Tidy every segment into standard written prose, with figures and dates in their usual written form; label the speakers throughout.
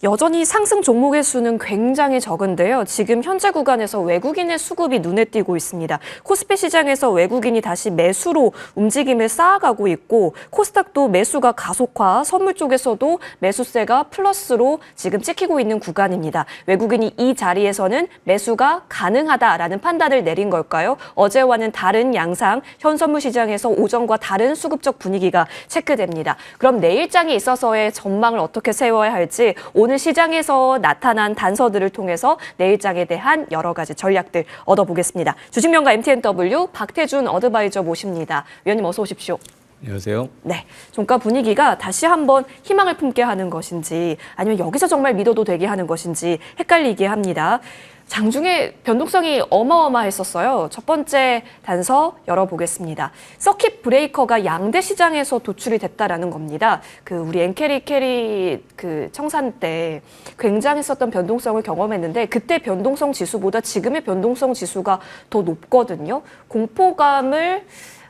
Speaker 1: 여전히 상승 종목의 수는 굉장히 적은데요. 지금 현재 구간에서 외국인의 수급이 눈에 띄고 있습니다. 코스피 시장에서 외국인이 다시 매수로 움직임을 쌓아가고 있고 코스닥도 매수가 가속화, 선물 쪽에서도 매수세가 플러스로 지금 찍히고 있는 구간입니다. 외국인이 이 자리에서는 매수가 가능하다라는 판단을 내린 걸까요? 어제와는 다른 양상, 현선물 시장에서 오전과 다른 수급적 분위기가 체크됩니다. 그럼 내일장에 있어서의 전망을 어떻게 세워야 할지 오늘 시장에서 나타난 단서들을 통해서 내일장에 대한 여러 가지 전략들 얻어보겠습니다. 주식명가 MTNW 박태준 어드바이저 모십니다. 위원님 어서 오십시오.
Speaker 2: 안녕하세요.
Speaker 1: 네, 종가 분위기가 다시 한번 희망을 품게 하는 것인지 아니면 여기서 정말 믿어도 되게 하는 것인지 헷갈리게 합니다. 장중에 변동성이 어마어마했었어요. 첫 번째 단서 열어보겠습니다. 서킷 브레이커가 양대 시장에서 도출이 됐다라는 겁니다. 우리 엔캐리 청산 때 굉장했었던 변동성을 경험했는데 그때 변동성 지수보다 지금의 변동성 지수가 더 높거든요. 공포감을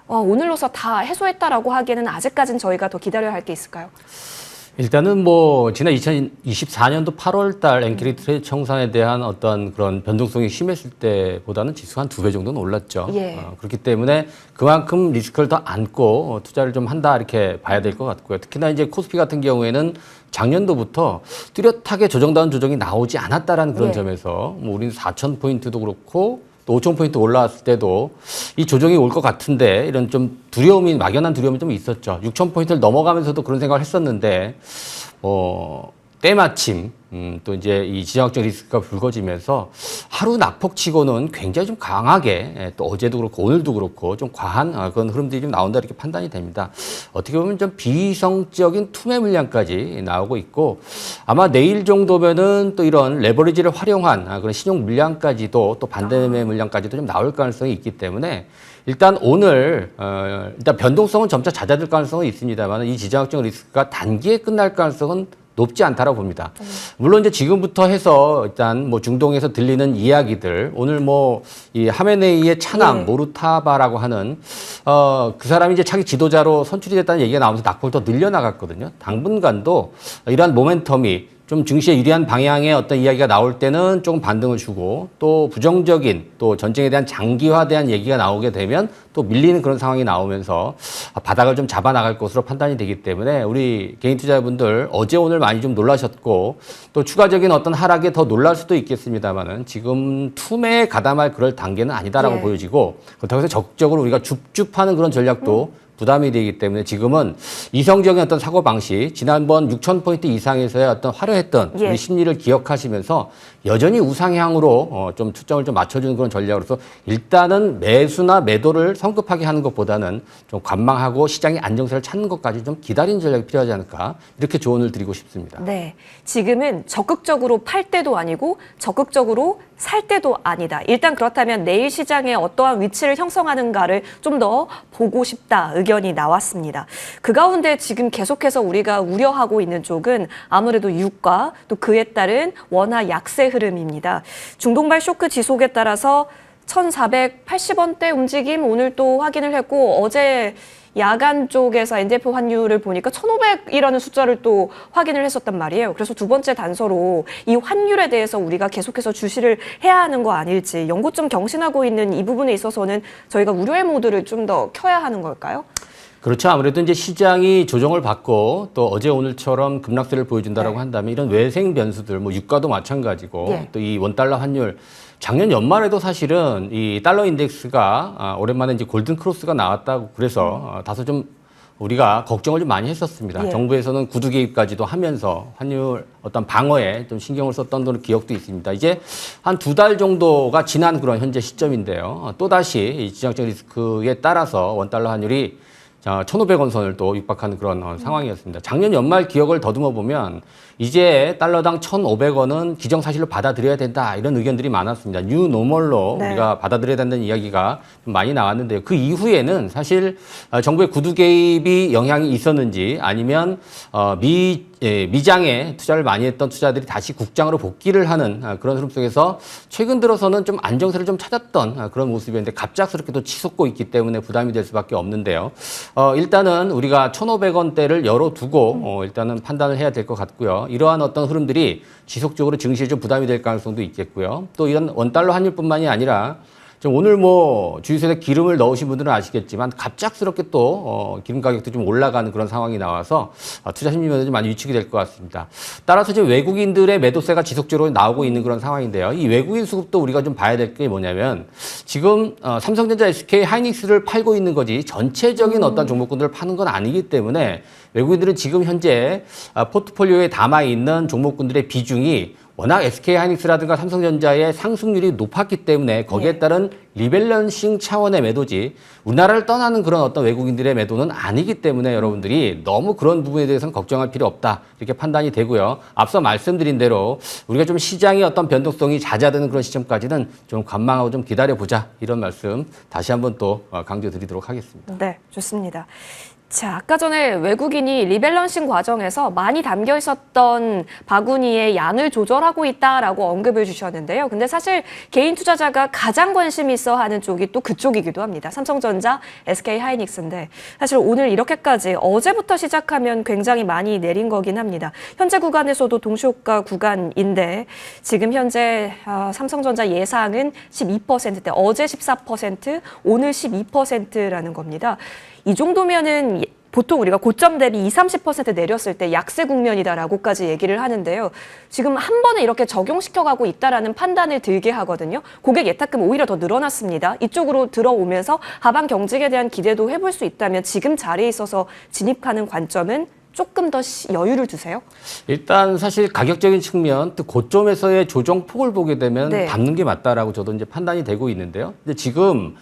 Speaker 1: 오늘로서 다 해소했다라고 하기에는 아직까지는 저희가 더 기다려야 할 게 있을까요?
Speaker 2: 일단은 지난 2024년도 8월 달 엔캐리 청산에 대한 어떤 그런 변동성이 심했을 때보다는 지수가 한 2배 정도는 올랐죠.
Speaker 1: 예.
Speaker 2: 그렇기 때문에 그만큼 리스크를 더 안고 투자를 좀 한다 이렇게 봐야 될 것 같고요. 특히나 이제 코스피 같은 경우에는 작년도부터 뚜렷하게 조정다운 조정이 나오지 않았다라는 그런
Speaker 1: 예.
Speaker 2: 점에서 우리는 4,000포인트도 그렇고 또 5,000포인트 올라왔을 때도 이 조정이 올 것 같은데 이런 좀 두려움이, 막연한 두려움이 좀 있었죠. 6,000포인트를 넘어가면서도 그런 생각을 했었는데, 때마침, 또 이제 이 지정학적 리스크가 불거지면서 하루 낙폭치고는 굉장히 좀 강하게, 또 어제도 그렇고 오늘도 그렇고 좀 과한 그런 흐름들이 좀 나온다 이렇게 판단이 됩니다. 어떻게 보면 좀 비이성적인 투매 물량까지 나오고 있고 아마 내일 정도면은 또 이런 레버리지를 활용한 그런 신용 물량까지도 또 반대매 물량까지도 좀 나올 가능성이 있기 때문에 일단 오늘 일단 변동성은 점차 잦아들 가능성은 있습니다만 이 지정학적 리스크가 단기에 끝날 가능성은 높지 않다라고 봅니다. 물론 이제 지금부터 해서 일단 중동에서 들리는 이야기들 오늘 이 하메네이의 차남
Speaker 1: 예.
Speaker 2: 모르타바라고 하는 그 사람이 이제 차기 지도자로 선출이 됐다는 얘기가 나오면서 낙폭을 더 늘려나갔거든요. 당분간도 이러한 모멘텀이 좀 증시에 유리한 방향의 어떤 이야기가 나올 때는 조금 반등을 주고 또 부정적인 또 전쟁에 대한 장기화대한 얘기가 나오게 되면 또 밀리는 그런 상황이 나오면서 바닥을 좀 잡아나갈 것으로 판단이 되기 때문에 우리 개인 투자자분들 어제 오늘 많이 좀 놀라셨고 또 추가적인 어떤 하락에 더 놀랄 수도 있겠습니다만은 지금 투매에 가담할 그럴 단계는 아니다라고
Speaker 1: 예.
Speaker 2: 보여지고 그렇다고 해서 적극적으로 우리가 줍줍하는 그런 전략도 부담이 되기 때문에 지금은 이성적인 어떤 사고방식, 지난번 6,000포인트 이상에서의 어떤 화려했던
Speaker 1: 예.
Speaker 2: 우리 심리를 기억하시면서 여전히 우상향으로 좀 초점을 좀 맞춰주는 그런 전략으로서 일단은 매수나 매도를 성급하게 하는 것보다는 좀 관망하고 시장의 안정세를 찾는 것까지 좀 기다리는 전략이 필요하지 않을까 이렇게 조언을 드리고 싶습니다.
Speaker 1: 네, 지금은 적극적으로 팔 때도 아니고 적극적으로 살 때도 아니다. 일단 그렇다면 내일 시장에 어떠한 위치를 형성하는가를 좀 더 보고 싶다 의견이 나왔습니다. 그 가운데 지금 계속해서 우리가 우려하고 있는 쪽은 아무래도 유가 또 그에 따른 원화 약세 흐름입니다. 중동발 쇼크 지속에 따라서 1,480원대 움직임 오늘 또 확인을 했고 어제 야간 쪽에서 NDF 환율을 보니까 1,500이라는 숫자를 또 확인을 했었단 말이에요. 그래서 두 번째 단서로 이 환율에 대해서 우리가 계속해서 주시를 해야 하는 거 아닐지 연고점 경신하고 있는 이 부분에 있어서는 저희가 우려의 모드를 좀 더 켜야 하는 걸까요?
Speaker 2: 그렇죠. 아무래도 이제 시장이 조정을 받고 또 어제 오늘처럼 급락세를 보여준다라고 한다면 이런 외생 변수들, 유가도 마찬가지고
Speaker 1: 예.
Speaker 2: 또 이 원달러 환율 작년 연말에도 사실은 이 달러 인덱스가 오랜만에 이제 골든 크로스가 나왔다고 그래서 다소 좀 우리가 걱정을 좀 많이 했었습니다.
Speaker 1: 예.
Speaker 2: 정부에서는 구두 개입까지도 하면서 환율 어떤 방어에 좀 신경을 썼던 그런 기억도 있습니다. 이제 한 2달 정도가 지난 그런 현재 시점인데요. 또다시 이 지정학적 리스크에 따라서 원달러 환율이 1,500원 선을 또 육박하는 그런 상황이었습니다. 작년 연말 기억을 더듬어 보면 이제 달러당 1,500원은 기정사실로 받아들여야 된다 이런 의견들이 많았습니다. 뉴 노멀로
Speaker 1: 네.
Speaker 2: 우리가 받아들여야 된다는 이야기가 좀 많이 나왔는데요. 그 이후에는 사실 정부의 구두 개입이 영향이 있었는지 아니면 미 미장에 투자를 많이 했던 투자들이 다시 국장으로 복귀를 하는 그런 흐름 속에서 최근 들어서는 좀 안정세를 좀 찾았던 그런 모습이었는데 갑작스럽게 또 치솟고 있기 때문에 부담이 될 수밖에 없는데요. 일단은 우리가 1,500원대를 열어두고 일단은 판단을 해야 될 것 같고요. 이러한 어떤 흐름들이 지속적으로 증시에 좀 부담이 될 가능성도 있겠고요. 또 이런 원달러 환율뿐만이 아니라 오늘 뭐 주유소에 기름을 넣으신 분들은 아시겠지만 갑작스럽게 또 기름 가격도 좀 올라가는 그런 상황이 나와서 투자 심리면에 좀 많이 위축이 될 것 같습니다. 따라서 지금 외국인들의 매도세가 지속적으로 나오고 있는 그런 상황인데요. 이 외국인 수급도 우리가 좀 봐야 될 게 뭐냐면 지금 삼성전자, SK 하이닉스를 팔고 있는 거지 전체적인 어떤 종목군들을 파는 건 아니기 때문에 외국인들은 지금 현재 포트폴리오에 담아 있는 종목군들의 비중이 워낙 SK 하이닉스라든가 삼성전자의 상승률이 높았기 때문에 거기에 따른 리밸런싱 차원의 매도지 우리나라를 떠나는 그런 어떤 외국인들의 매도는 아니기 때문에 여러분들이 너무 그런 부분에 대해서는 걱정할 필요 없다 이렇게 판단이 되고요. 앞서 말씀드린 대로 우리가 좀 시장의 어떤 변동성이 잦아드는 그런 시점까지는 좀 관망하고 좀 기다려보자 이런 말씀 다시 한번 또 강조드리도록 하겠습니다.
Speaker 1: 네, 좋습니다. 자, 아까 전에 외국인이 리밸런싱 과정에서 많이 담겨 있었던 바구니의 양을 조절하고 있다라고 언급을 주셨는데요. 근데 사실 개인 투자자가 가장 관심이 있어 하는 쪽이 또 그쪽이기도 합니다. 삼성전자, SK 하이닉스인데 사실 오늘 이렇게까지 어제부터 시작하면 굉장히 많이 내린 거긴 합니다. 현재 구간에서도 동시호가 구간인데 지금 현재 삼성전자 예상은 12%대, 어제 14%, 오늘 12%라는 겁니다. 이 정도면은 보통 우리가 고점 대비 20, 30% 내렸을 때 약세 국면이다라고까지 얘기를 하는데요. 지금 한 번에 이렇게 적용시켜가고 있다라는 판단을 들게 하거든요. 고객 예탁금 오히려 더 늘어났습니다. 이쪽으로 들어오면서 하반 경직에 대한 기대도 해볼 수 있다면 지금 자리에 있어서 진입하는 관점은 조금 더 여유를 두세요?
Speaker 2: 일단 사실 가격적인 측면 또 고점에서의 조정폭을 보게 되면
Speaker 1: 네.
Speaker 2: 담는 게 맞다라고 저도 이제 판단이 되고 있는데요. 근데 지금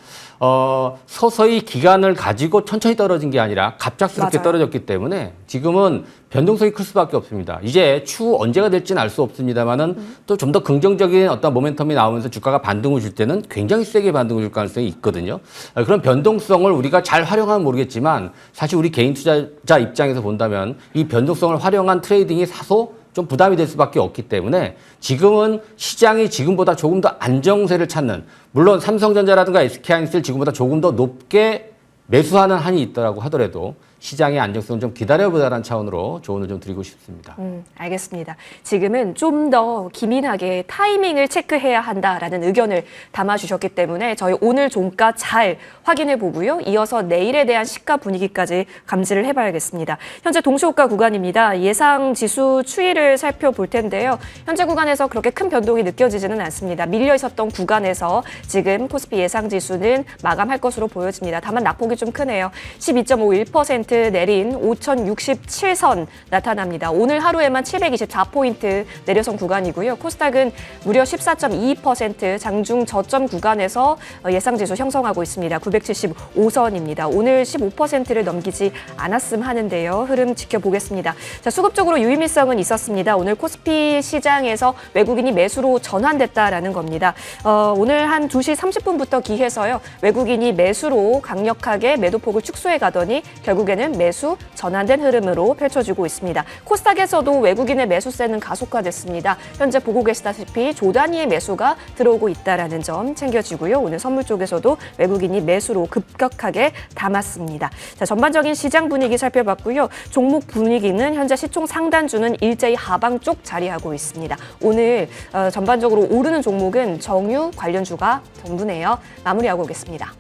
Speaker 2: 서서히 기간을 가지고 천천히 떨어진 게 아니라 갑작스럽게
Speaker 1: 맞아요.
Speaker 2: 떨어졌기 때문에 지금은 변동성이 클 수밖에 없습니다. 이제 추후 언제가 될지는 알 수 없습니다만은 또 좀 더 긍정적인 어떤 모멘텀이 나오면서 주가가 반등을 줄 때는 굉장히 세게 반등을 줄 가능성이 있거든요. 그런 변동성을 우리가 잘 활용하면 모르겠지만 사실 우리 개인 투자자 입장에서 본다면 이 변동성을 활용한 트레이딩이 사소 좀 부담이 될 수밖에 없기 때문에 지금은 시장이 지금보다 조금 더 안정세를 찾는 물론 삼성전자라든가 SK하이닉스를 지금보다 조금 더 높게 매수하는 한이 있더라고 하더라도 시장의 안정성을 좀 기다려보자라는 차원으로 조언을 좀 드리고 싶습니다.
Speaker 1: 알겠습니다. 지금은 좀 더 기민하게 타이밍을 체크해야 한다라는 의견을 담아주셨기 때문에 저희 오늘 종가 잘 확인해 보고요. 이어서 내일에 대한 시가 분위기까지 감지를 해봐야겠습니다. 현재 동시호가 구간입니다. 예상 지수 추이를 살펴볼 텐데요. 현재 구간에서 그렇게 큰 변동이 느껴지지는 않습니다. 밀려 있었던 구간에서 지금 코스피 예상 지수는 마감할 것으로 보여집니다. 다만 낙폭이 좀 크네요. 12.51% 내린 5,067선 나타납니다. 오늘 하루에만 724포인트 내려선 구간이고요. 코스닥은 무려 14.22% 장중 저점 구간에서 예상지수 형성하고 있습니다. 975선입니다. 오늘 15%를 넘기지 않았음 하는데요. 흐름 지켜보겠습니다. 자, 수급적으로 유의미성은 있었습니다. 오늘 코스피 시장에서 외국인이 매수로 전환됐다라는 겁니다. 오늘 한 2시 30분부터 기해서요. 외국인이 매수로 강력하게 매도폭을 축소해 가더니 결국에는 매수 전환된 흐름으로 펼쳐지고 있습니다. 코스닥에서도 외국인의 매수세는 가속화됐습니다. 현재 보고 계시다시피 조 단위의 매수가 들어오고 있다는 점 챙겨지고요. 오늘 선물 쪽에서도 외국인이 매수로 급격하게 담았습니다. 자, 전반적인 시장 분위기 살펴봤고요. 종목 분위기는 현재 시총 상단주는 일제히 하방 쪽 자리하고 있습니다. 오늘 전반적으로 오르는 종목은 정유 관련주가 전부네요. 마무리하고 오겠습니다.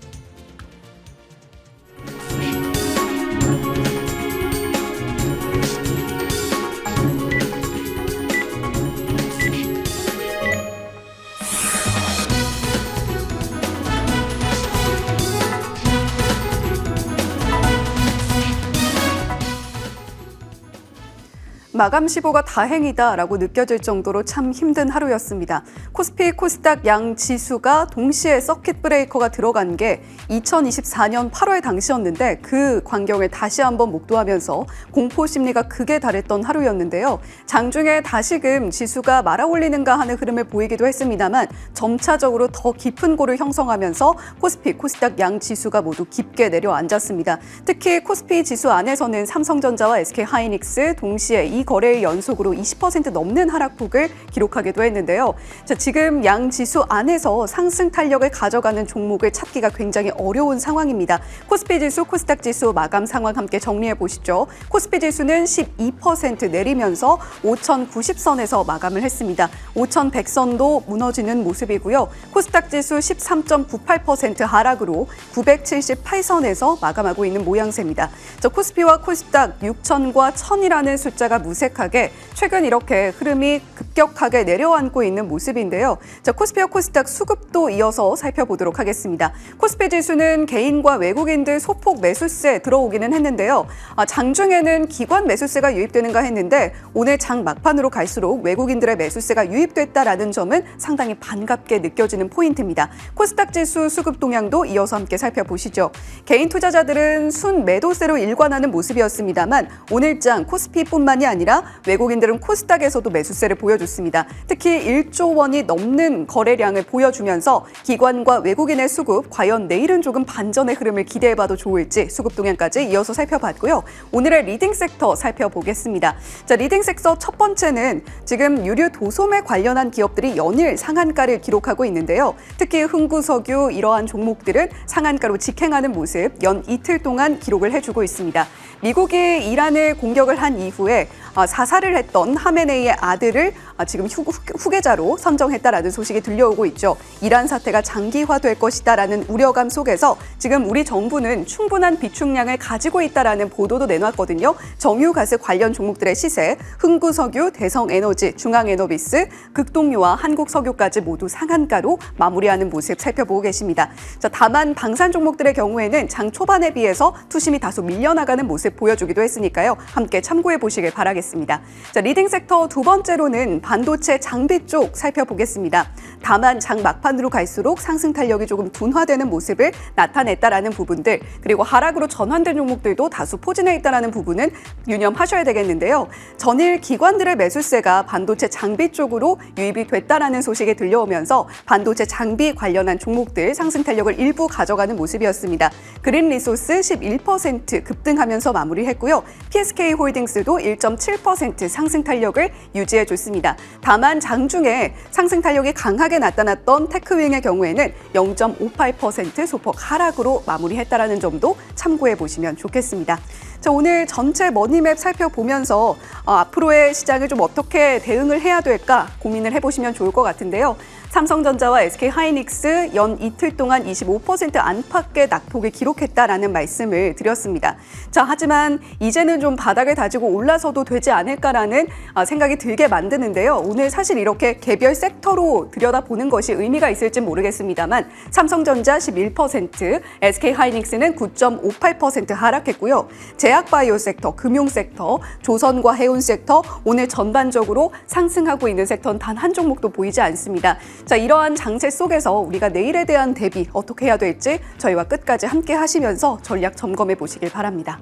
Speaker 3: 마감 시보가 다행이다라고 느껴질 정도로 참 힘든 하루였습니다. 코스피, 코스닥 양 지수가 동시에 서킷 브레이커가 들어간 게 2024년 8월 당시였는데 그 광경을 다시 한번 목도하면서 공포 심리가 극에 달했던 하루였는데요. 장중에 다시금 지수가 말아올리는가 하는 흐름을 보이기도 했습니다만 점차적으로 더 깊은 골을 형성하면서 코스피, 코스닥 양 지수가 모두 깊게 내려앉았습니다. 특히 코스피 지수 안에서는 삼성전자와 SK 하이닉스 동시에 이 거래일 연속으로 20% 넘는 하락폭을 기록하기도 했는데요. 자, 지금 양 지수 안에서 상승 탄력을 가져가는 종목을 찾기가 굉장히 어려운 상황입니다. 코스피 지수, 코스닥 지수 마감 상황 함께 정리해 보시죠. 코스피 지수는 12% 내리면서 5,090선에서 마감을 했습니다. 5,100선도 무너지는 모습이고요. 코스닥 지수 13.98% 하락으로 978선에서 마감하고 있는 모양새입니다. 코스피와 코스닥 6,000과 1,000이라는 숫자가 무색하게 최근 이렇게 흐름이 급격하게 내려앉고 있는 모습인데요. 코스피와 코스닥 수급도 이어서 살펴보도록 하겠습니다. 코스피 지수는 개인과 외국인들 소폭 매수세 들어오기는 했는데요. 장중에는 기관 매수세가 유입되는가 했는데 오늘 장 막판으로 갈수록 외국인들의 매수세가 유입됐다라는 점은 상당히 반갑게 느껴지는 포인트입니다. 코스닥 지수 수급 동향도 이어서 함께 살펴보시죠. 개인 투자자들은 순 매도세로 일관하는 모습이었습니다만 오늘장 코스피뿐만이 아니라 외국인들은 코스닥에서도 매수세를 보여줬습니다. 특히 1조 원이 넘는 거래량을 보여주면서 기관과 외국인의 수급 과연 내일은 조금 반전의 흐름을 기대해봐도 좋을지 수급 동향까지 이어서 살펴봤고요. 오늘의 리딩 섹터 살펴보겠습니다. 자, 리딩 섹터 첫 번째는 지금 유류 도소매 관련한 기업들이 연일 상한가를 기록하고 있는데요. 특히 흥구석유 이러한 종목들은 상한가로 직행하는 모습 연 이틀 동안 기록을 해주고 있습니다. 미국이 이란을 공격을 한 이후에 사살을 했던 하메네이의 아들을 지금 후계자로 선정했다라는 소식이 들려오고 있죠. 이란 사태가 장기화될 것이다라는 우려감 속에서 지금 우리 정부는 충분한 비축량을 가지고 있다라는 보도도 내놨거든요. 정유가스 관련 종목들의 시세, 흥구석유, 대성에너지, 중앙에너비스, 극동유와 한국석유까지 모두 상한가로 마무리하는 모습 살펴보고 계십니다. 자, 다만 방산 종목들의 경우에는 장 초반에 비해서 투심이 다소 밀려나가는 모습 보여주기도 했으니까요. 함께 참고해 보시길 바라겠습니다. 자, 리딩 섹터 두 번째로는 반도체 장비 쪽 살펴보겠습니다. 다만 장 막판으로 갈수록 상승 탄력이 조금 둔화되는 모습을 나타냈다라는 부분들, 그리고 하락으로 전환된 종목들도 다수 포진해 있다라는 부분은 유념하셔야 되겠는데요. 전일 기관들의 매수세가 반도체 장비 쪽으로 유입이 됐다라는 소식이 들려오면서 반도체 장비 관련한 종목들 상승 탄력을 일부 가져가는 모습이었습니다. 그린리소스 11% 급등하면서 마무리했고요. PSK홀딩스도 1.7% 상승 탄력을 유지해줬습니다. 다만 장중에 상승 탄력이 강하게 나타났던 테크윙의 경우에는 0.58% 소폭 하락으로 마무리했다라는 점도 참고해 보시면 좋겠습니다. 자, 오늘 전체 머니맵 살펴보면서 앞으로의 시장을 좀 어떻게 대응을 해야 될까 고민을 해보시면 좋을 것 같은데요. 삼성전자와 SK하이닉스 연 이틀 동안 25% 안팎의 낙폭을 기록했다라는 말씀을 드렸습니다. 자, 하지만 이제는 좀 바닥을 다지고 올라서도 되지 않을까라는 생각이 들게 만드는데요. 오늘 사실 이렇게 개별 섹터로 들여다보는 것이 의미가 있을지 모르겠습니다만 삼성전자 11%, SK하이닉스는 9.58% 하락했고요. 제약바이오 섹터, 금융 섹터, 조선과 해운 섹터 오늘 전반적으로 상승하고 있는 섹터는 단 한 종목도 보이지 않습니다. 자, 이러한 장세 속에서 우리가 내일에 대한 대비 어떻게 해야 될지 저희와 끝까지 함께 하시면서 전략 점검해 보시길 바랍니다.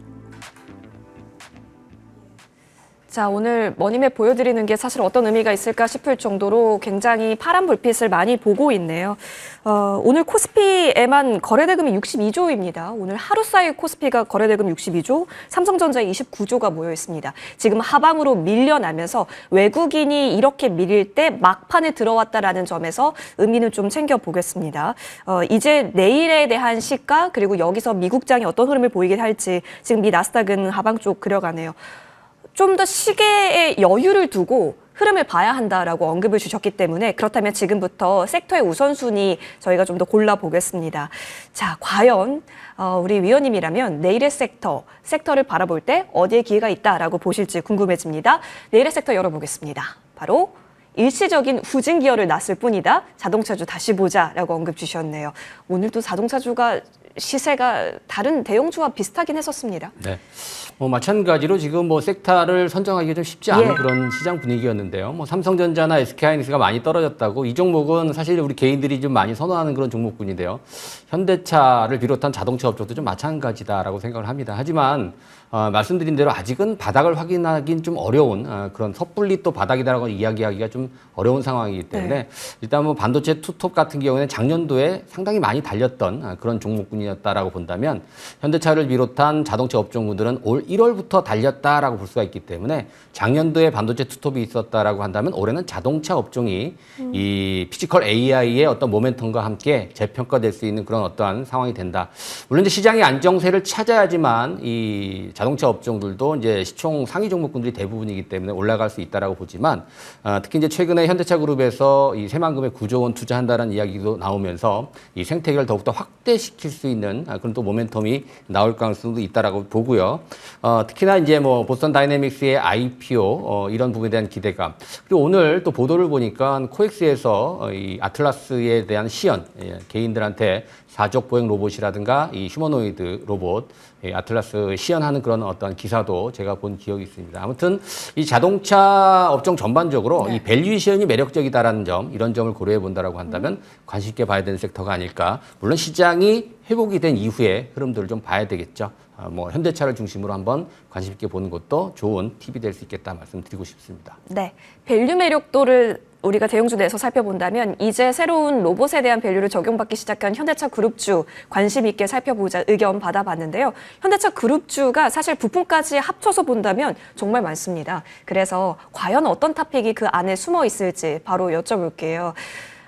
Speaker 1: 자, 오늘 머니맵 보여드리는 게 사실 어떤 의미가 있을까 싶을 정도로 굉장히 파란 불빛을 많이 보고 있네요. 오늘 코스피에만 거래대금이 62조입니다. 오늘 하루 사이 코스피가 거래대금 62조, 삼성전자에 29조가 모여 있습니다. 지금 하방으로 밀려나면서 외국인이 이렇게 밀릴 때 막판에 들어왔다라는 점에서 의미는 좀 챙겨보겠습니다. 이제 내일에 대한 시가 그리고 여기서 미국장이 어떤 흐름을 보이게 할지 지금 미 나스닥은 하방 쪽 그려가네요. 좀 더 시계에 여유를 두고 흐름을 봐야 한다라고 언급을 주셨기 때문에 그렇다면 지금부터 섹터의 우선순위 저희가 좀 더 골라보겠습니다. 자, 과연 우리 위원님이라면 내일의 섹터를 바라볼 때 어디에 기회가 있다라고 보실지 궁금해집니다. 내일의 섹터 열어보겠습니다. 바로 일시적인 후진 기어를 놨을 뿐이다. 자동차주 다시 보자라고 언급 주셨네요. 오늘도 자동차주가 시세가 다른 대형주와 비슷하긴 했었습니다.
Speaker 2: 네. 마찬가지로 지금 섹터를 선정하기가 좀 쉽지 않은
Speaker 1: 예.
Speaker 2: 그런 시장 분위기였는데요. 삼성전자나 SK하이닉스가 많이 떨어졌다고 이 종목은 사실 우리 개인들이 좀 많이 선호하는 그런 종목군인데요. 현대차를 비롯한 자동차 업종도 좀 마찬가지다라고 생각을 합니다. 하지만 말씀드린 대로 아직은 바닥을 확인하기는 좀 어려운 그런 섣불리 또 바닥이다라고 이야기하기가 좀 어려운 상황이기 때문에 일단 뭐 반도체 투톱 같은 경우에는 작년도에 상당히 많이 달렸던 그런 종목군이었다라고 본다면 현대차를 비롯한 자동차 업종군들은 올 1월부터 달렸다라고 볼 수가 있기 때문에 작년도에 반도체 투톱이 있었다라고 한다면 올해는 자동차 업종이 이 피지컬 AI의 어떤 모멘텀과 함께 재평가될 수 있는 그런 어떠한 상황이 된다. 물론 이제 시장의 안정세를 찾아야지만 이 자동차 업종들도 이제 시총 상위 종목군들이 대부분이기 때문에 올라갈 수 있다라고 보지만 특히 이제 최근에 현대차 그룹에서 이 새만금의 9조 원 투자한다는 이야기도 나오면서 이 생태계를 더욱더 확대시킬 수 있는 그런 또 모멘텀이 나올 가능성도 있다라고 보고요. 특히나 이제 뭐 보스턴 다이내믹스의 IPO 이런 부분에 대한 기대감. 그리고 오늘 또 보도를 보니까 코엑스에서 이 아틀라스에 대한 시연, 개인들한테 사족 보행 로봇이라든가 이 휴머노이드 로봇 아틀라스 시연하는 그런 어떤 기사도 제가 본 기억이 있습니다. 아무튼 이 자동차 업종 전반적으로 이 밸류에이션이 매력적이다라는 점, 이런 점을 고려해 본다라고 한다면 관심 있게 봐야 되는 섹터가 아닐까. 물론 시장이 회복이 된 이후에 흐름들을 좀 봐야 되겠죠. 뭐 현대차를 중심으로 한번 관심 있게 보는 것도 좋은 팁이 될 수 있겠다 말씀드리고 싶습니다.
Speaker 1: 네, 밸류 매력도를 우리가 대형주 내에서 살펴본다면 이제 새로운 로봇에 대한 밸류를 적용받기 시작한 현대차 그룹주 관심 있게 살펴보자 의견 받아봤는데요. 현대차 그룹주가 사실 부품까지 합쳐서 본다면 정말 많습니다. 그래서 과연 어떤 탑픽이 그 안에 숨어 있을지 바로 여쭤볼게요.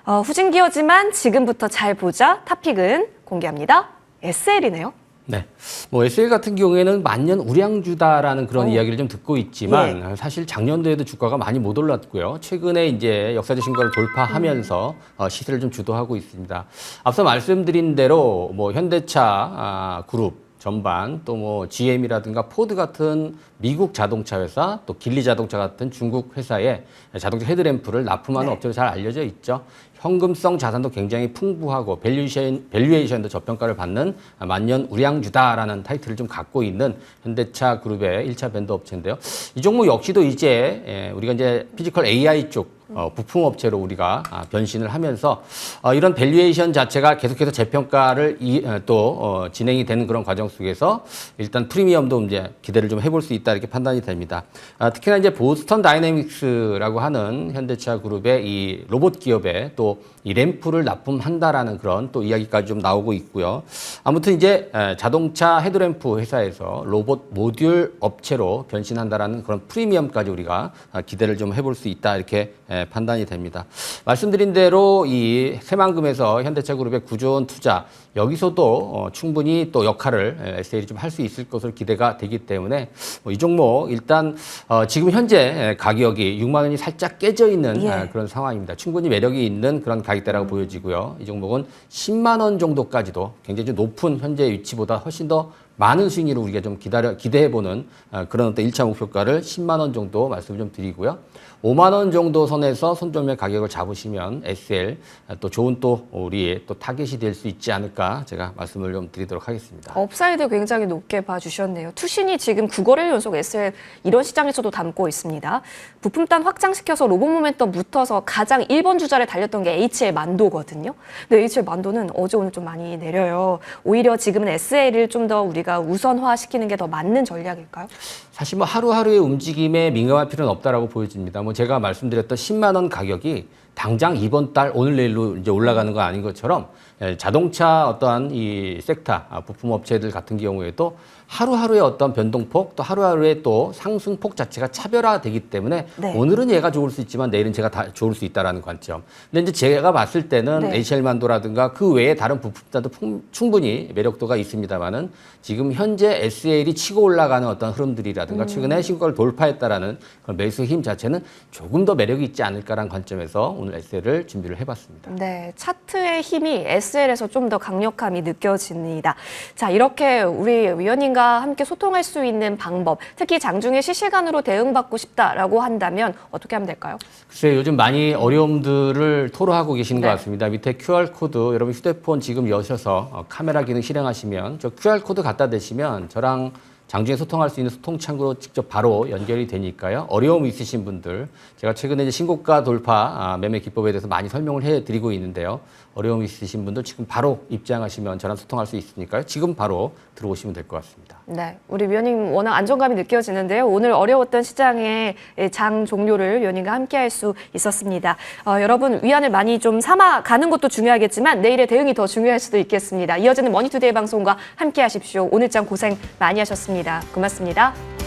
Speaker 1: 후진기어지만 지금부터 잘 보자. 탑픽은 공개합니다. SL이네요.
Speaker 2: 네. 뭐 SL 같은 경우에는 만년 우량주다라는 그런 이야기를 좀 듣고 있지만 사실 작년도에도 주가가 많이 못 올랐고요. 최근에 이제 역사적 신고를 돌파하면서 시세를 좀 주도하고 있습니다. 앞서 말씀드린 대로 뭐 현대차 그룹 전반 또 뭐 GM이라든가 포드 같은 미국 자동차 회사 또 길리 자동차 같은 중국 회사에 자동차 헤드램프를 납품하는 업체로 잘 알려져 있죠. 현금성 자산도 굉장히 풍부하고 밸류에이션도 저평가를 받는 만년 우량주다라는 타이틀을 좀 갖고 있는 현대차 그룹의 1차 벤더 업체인데요. 이 종목 역시도 이제 우리가 이제 피지컬 AI 쪽 부품 업체로 우리가 변신을 하면서 이런 밸류에이션 자체가 계속해서 재평가를 또 진행이 되는 그런 과정 속에서 일단 프리미엄도 이제 기대를 좀 해볼 수 있다 이렇게 판단이 됩니다. 특히나 이제 보스턴 다이내믹스라고 하는 현대차 그룹의 이 로봇 기업에 또 이 램프를 납품한다라는 그런 또 이야기까지 좀 나오고 있고요. 아무튼 이제 자동차 헤드램프 회사에서 로봇 모듈 업체로 변신한다라는 그런 프리미엄까지 우리가 기대를 좀 해볼 수 있다 이렇게 판단이 됩니다. 말씀드린 대로 이 새만금에서 현대차 그룹의 9조 원 투자 여기서도 충분히 또 역할을 SL이 좀 할 수 있을 것으로 기대가 되기 때문에 이 종목 일단 지금 현재 가격이 6만 원이 살짝 깨져 있는 그런 상황입니다. 충분히 매력이 있는 그런 가격대라고 보여지고요. 이 종목은 10만 원 정도까지도 굉장히 좀 높은 현재 위치보다 훨씬 더 많은 수익률을 우리가 좀 기대해보는 그런 어떤 1차 목표가를 10만 원 정도 말씀을 좀 드리고요. 5만 원 정도 선에서 손절매 가격을 잡으시면 SL 또 좋은 또 우리의 또 타겟이 될 수 있지 않을까 제가 말씀을 좀 드리도록 하겠습니다.
Speaker 1: 업사이드 굉장히 높게 봐주셨네요. 투신이 지금 9거래일 연속 SL 이런 시장에서도 담고 있습니다. 부품단 확장시켜서 로봇 모멘텀 붙어서 가장 1번 주자를 달렸던 게 HL 만도거든요. 근데 HL 만도는 어제 오늘 좀 많이 내려요. 오히려 지금은 SL을 좀 더 우리가 우선화시키는 게 더 맞는 전략일까요?
Speaker 2: 사실 뭐 하루하루의 움직임에 민감할 필요는 없다라고 보여집니다. 뭐 제가 말씀드렸던 10만 원 가격이 당장 이번 달 오늘 내일로 이제 올라가는 거 아닌 것처럼 자동차 어떠한 이 섹터 부품 업체들 같은 경우에도 하루하루의 어떤 변동폭 또 하루하루의 또 상승폭 자체가 차별화되기 때문에 오늘은 얘가 좋을 수 있지만 내일은 제가 다 좋을 수 있다라는 관점. 근데 이제 제가 봤을 때는 HL만도라든가 그 외에 다른 부품자도 충분히 매력도가 있습니다만은 지금 현재 SL이 치고 올라가는 어떤 흐름들이라든가 최근에 신고가를 돌파했다라는 그런 매수 힘 자체는 조금 더 매력이 있지 않을까라는 관점에서 오늘 SL을 준비를 해봤습니다.
Speaker 1: 네, 차트의 힘이 SL에서 좀 더 강력함이 느껴집니다. 자, 이렇게 우리 위원님과 함께 소통할 수 있는 방법, 특히 장중에 실시간으로 대응받고 싶다라고 한다면 어떻게 하면 될까요?
Speaker 2: 글쎄요, 요즘 많이 어려움들을 토로하고 계시는 것 같습니다. 밑에 QR코드, 여러분 휴대폰 지금 여셔서 카메라 기능 실행하시면 저 QR코드 갖다 대시면 저랑 장중에 소통할 수 있는 소통 창구로 직접 바로 연결이 되니까요. 어려움 있으신 분들, 제가 최근에 이제 신고가 돌파 매매 기법에 대해서 많이 설명을 해드리고 있는데요. 어려움 있으신 분들 지금 바로 입장하시면 저랑 소통할 수 있으니까요. 지금 바로 들어오시면 될 것 같습니다.
Speaker 1: 네, 우리 위원님 워낙 안정감이 느껴지는데요. 오늘 어려웠던 시장의 장 종료를 위원님과 함께할 수 있었습니다. 여러분 위안을 많이 좀 삼아가는 것도 중요하겠지만 내일의 대응이 더 중요할 수도 있겠습니다. 이어지는 머니투데이 방송과 함께하십시오. 오늘 장 고생 많이 하셨습니다. 고맙습니다.